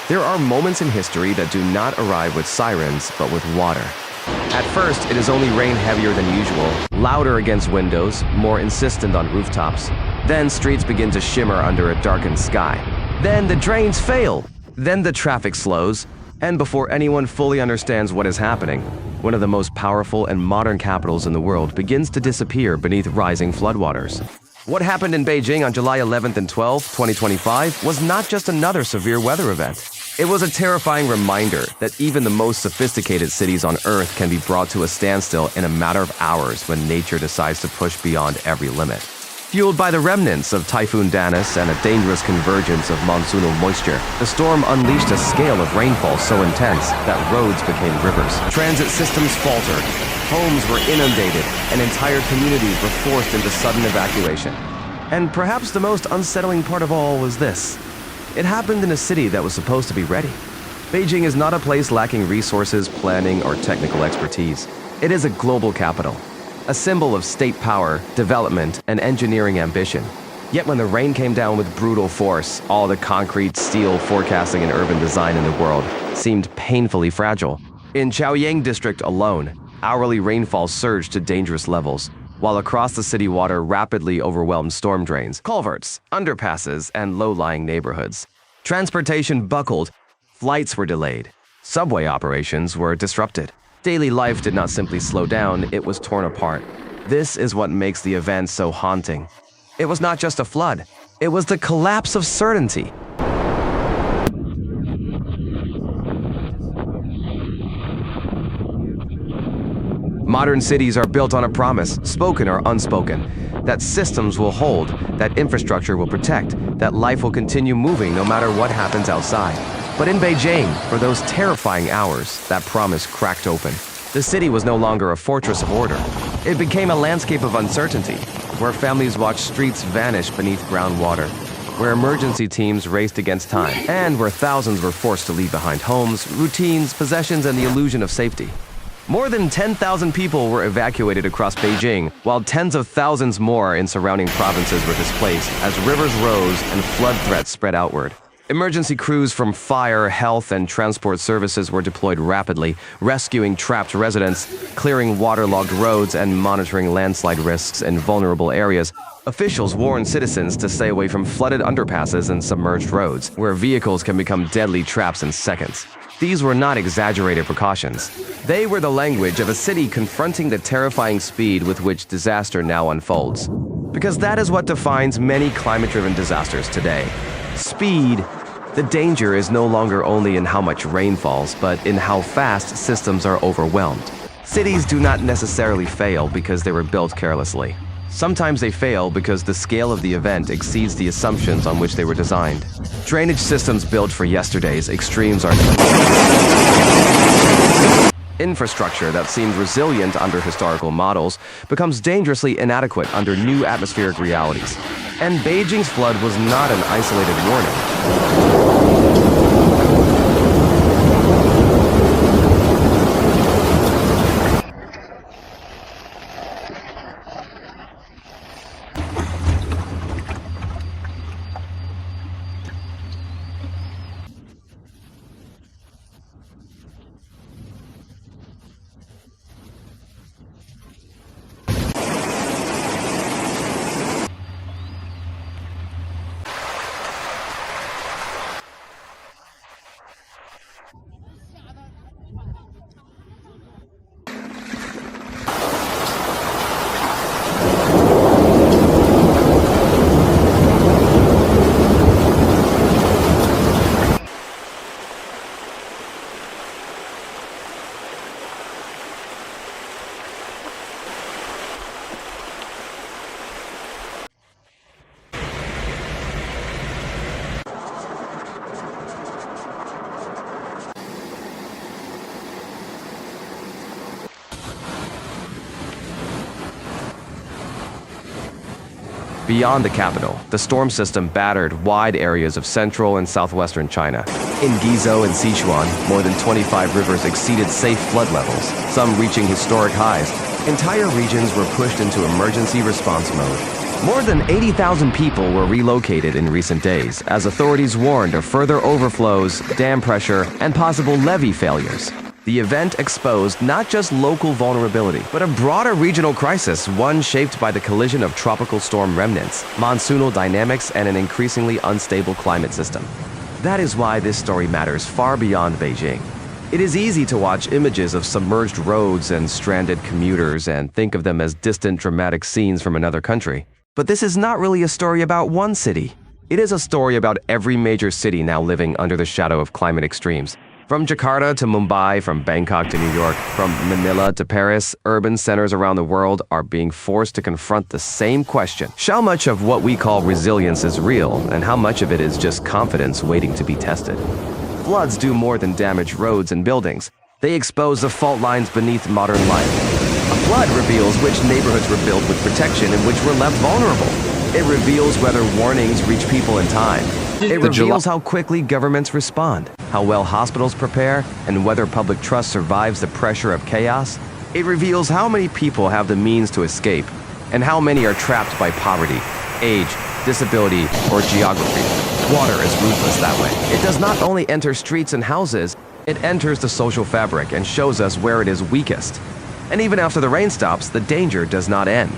There are moments in history that do not arrive with sirens, but with water. At first, it is only rain heavier than usual, louder against windows, more insistent on rooftops. Then streets begin to shimmer under a darkened sky. Then the drains fail. Then the traffic slows. And before anyone fully understands what is happening, one of the most powerful and modern capitals in the world begins to disappear beneath rising floodwaters. What happened in Beijing on July 11th and 12th, 2025 was not just another severe weather event. It was a terrifying reminder that even the most sophisticated cities on Earth can be brought to a standstill in a matter of hours when nature decides to push beyond every limit. Fueled by the remnants of Typhoon Danis and a dangerous convergence of monsoonal moisture, the storm unleashed a scale of rainfall so intense that roads became rivers. Transit systems faltered, homes were inundated, and entire communities were forced into sudden evacuation. And perhaps the most unsettling part of all was this. It happened in a city that was supposed to be ready. Beijing is not a place lacking resources, planning, or technical expertise. It is a global capital, a symbol of state power, development, and engineering ambition. Yet when the rain came down with brutal force, all the concrete, steel, forecasting, and urban design in the world seemed painfully fragile. In Chaoyang district alone, hourly rainfall surged to dangerous levels, while across the city water rapidly overwhelmed storm drains, culverts, underpasses, and low-lying neighborhoods. Transportation buckled, flights were delayed, subway operations were disrupted. Daily life did not simply slow down, it was torn apart. This is what makes the event so haunting. It was not just a flood, it was the collapse of certainty. Modern cities are built on a promise, spoken or unspoken, that systems will hold, that infrastructure will protect, that life will continue moving no matter what happens outside. But in Beijing, for those terrifying hours, that promise cracked open. The city was no longer a fortress of order. It became a landscape of uncertainty, where families watched streets vanish beneath groundwater, where emergency teams raced against time, and where thousands were forced to leave behind homes, routines, possessions, and the illusion of safety. More than 10,000 people were evacuated across Beijing, while tens of thousands more in surrounding provinces were displaced as rivers rose and flood threats spread outward. Emergency crews from fire, health, and transport services were deployed rapidly, rescuing trapped residents, clearing waterlogged roads, and monitoring landslide risks in vulnerable areas. Officials warned citizens to stay away from flooded underpasses and submerged roads, where vehicles can become deadly traps in seconds. These were not exaggerated precautions. They were the language of a city confronting the terrifying speed with which disaster now unfolds. Because that is what defines many climate-driven disasters today. Speed. The danger is no longer only in how much rain falls, but in how fast systems are overwhelmed. Cities do not necessarily fail because they were built carelessly. Sometimes they fail because the scale of the event exceeds the assumptions on which they were designed. Drainage systems built for yesterday's extremes are infrastructure that seemed resilient under historical models becomes dangerously inadequate under new atmospheric realities. And Beijing's flood was not an isolated warning. Beyond the capital, the storm system battered wide areas of central and southwestern China. In Guizhou and Sichuan, more than 25 rivers exceeded safe flood levels, some reaching historic highs. Entire regions were pushed into emergency response mode. More than 80,000 people were relocated in recent days as authorities warned of further overflows, dam pressure, and possible levee failures. The event exposed not just local vulnerability, but a broader regional crisis, one shaped by the collision of tropical storm remnants, monsoonal dynamics, and an increasingly unstable climate system. That is why this story matters far beyond Beijing. It is easy to watch images of submerged roads and stranded commuters and think of them as distant, dramatic scenes from another country. But this is not really a story about one city. It is a story about every major city now living under the shadow of climate extremes. From Jakarta to Mumbai, from Bangkok to New York, from Manila to Paris, urban centers around the world are being forced to confront the same question. How much of what we call resilience is real, and how much of it is just confidence waiting to be tested? Floods do more than damage roads and buildings. They expose the fault lines beneath modern life. A flood reveals which neighborhoods were built with protection and which were left vulnerable. It reveals whether warnings reach people in time. It reveals how quickly governments respond, how well hospitals prepare, and whether public trust survives the pressure of chaos. It reveals how many people have the means to escape, and how many are trapped by poverty, age, disability, or geography. Water is ruthless that way. It does not only enter streets and houses, it enters the social fabric and shows us where it is weakest. And even after the rain stops, the danger does not end.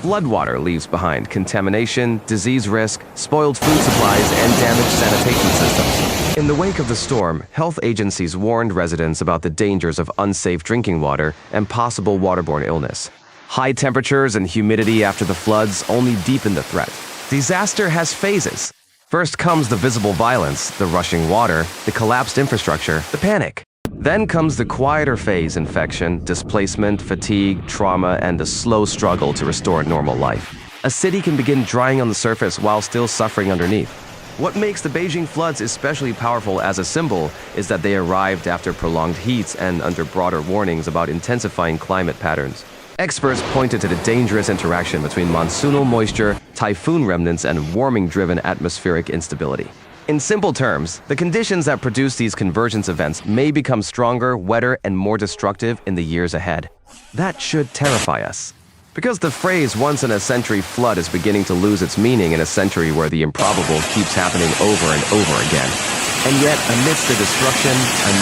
Floodwater leaves behind contamination, disease risk, spoiled food supplies, and damaged sanitation systems. In the wake of the storm, health agencies warned residents about the dangers of unsafe drinking water and possible waterborne illness. High temperatures and humidity after the floods only deepen the threat. Disaster has phases. First comes the visible violence, the rushing water, the collapsed infrastructure, the panic. Then comes the quieter phase: infection, displacement, fatigue, trauma, and the slow struggle to restore normal life. A city can begin drying on the surface while still suffering underneath. What makes the Beijing floods especially powerful as a symbol is that they arrived after prolonged heats and under broader warnings about intensifying climate patterns. Experts pointed to the dangerous interaction between monsoonal moisture, typhoon remnants, and warming-driven atmospheric instability. In simple terms, the conditions that produce these convergence events may become stronger, wetter, and more destructive in the years ahead. That should terrify us. Because the phrase once-in-a-century flood is beginning to lose its meaning in a century where the improbable keeps happening over and over again. And yet, amidst the destruction,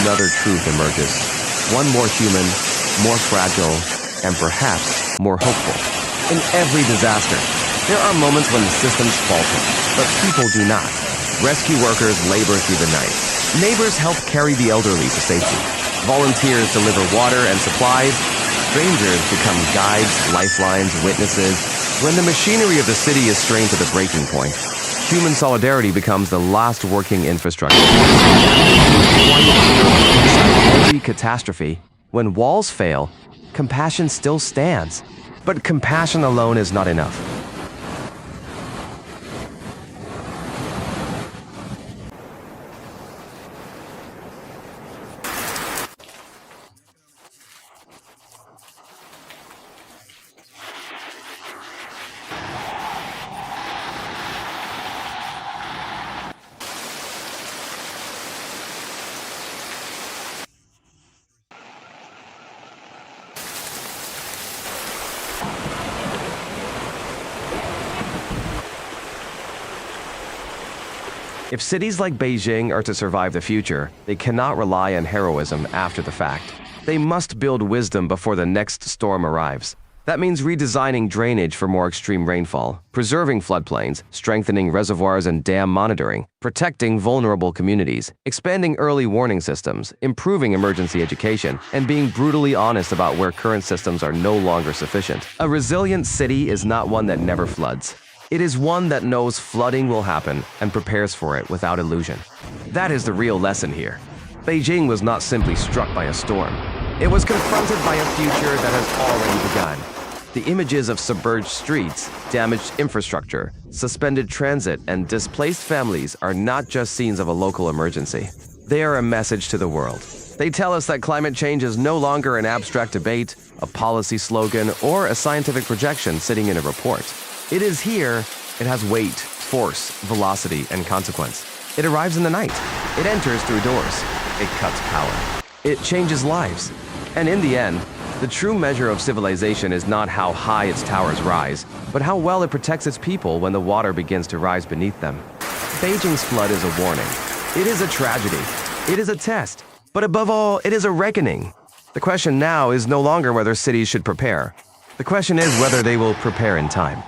another truth emerges. One more human, more fragile, and perhaps more hopeful. In every disaster, there are moments when the systems falter, but people do not. Rescue workers labor through the night. Neighbors help carry the elderly to safety. Volunteers deliver water and supplies. Strangers become guides, lifelines, witnesses. When the machinery of the city is strained to the breaking point, human solidarity becomes the last working infrastructure. Inside every catastrophe, when walls fail, compassion still stands. But compassion alone is not enough. If cities like Beijing are to survive the future, they cannot rely on heroism after the fact. They must build wisdom before the next storm arrives. That means redesigning drainage for more extreme rainfall, preserving floodplains, strengthening reservoirs and dam monitoring, protecting vulnerable communities, expanding early warning systems, improving emergency education, and being brutally honest about where current systems are no longer sufficient. A resilient city is not one that never floods. It is one that knows flooding will happen and prepares for it without illusion. That is the real lesson here. Beijing was not simply struck by a storm. It was confronted by a future that has already begun. The images of submerged streets, damaged infrastructure, suspended transit, and displaced families are not just scenes of a local emergency. They are a message to the world. They tell us that climate change is no longer an abstract debate, a policy slogan, or a scientific projection sitting in a report. It is here. It has weight, force, velocity, and consequence. It arrives in the night. It enters through doors. It cuts power. It changes lives. And in the end, the true measure of civilization is not how high its towers rise, but how well it protects its people when the water begins to rise beneath them. Beijing's flood is a warning. It is a tragedy. It is a test. But above all, it is a reckoning. The question now is no longer whether cities should prepare. The question is whether they will prepare in time.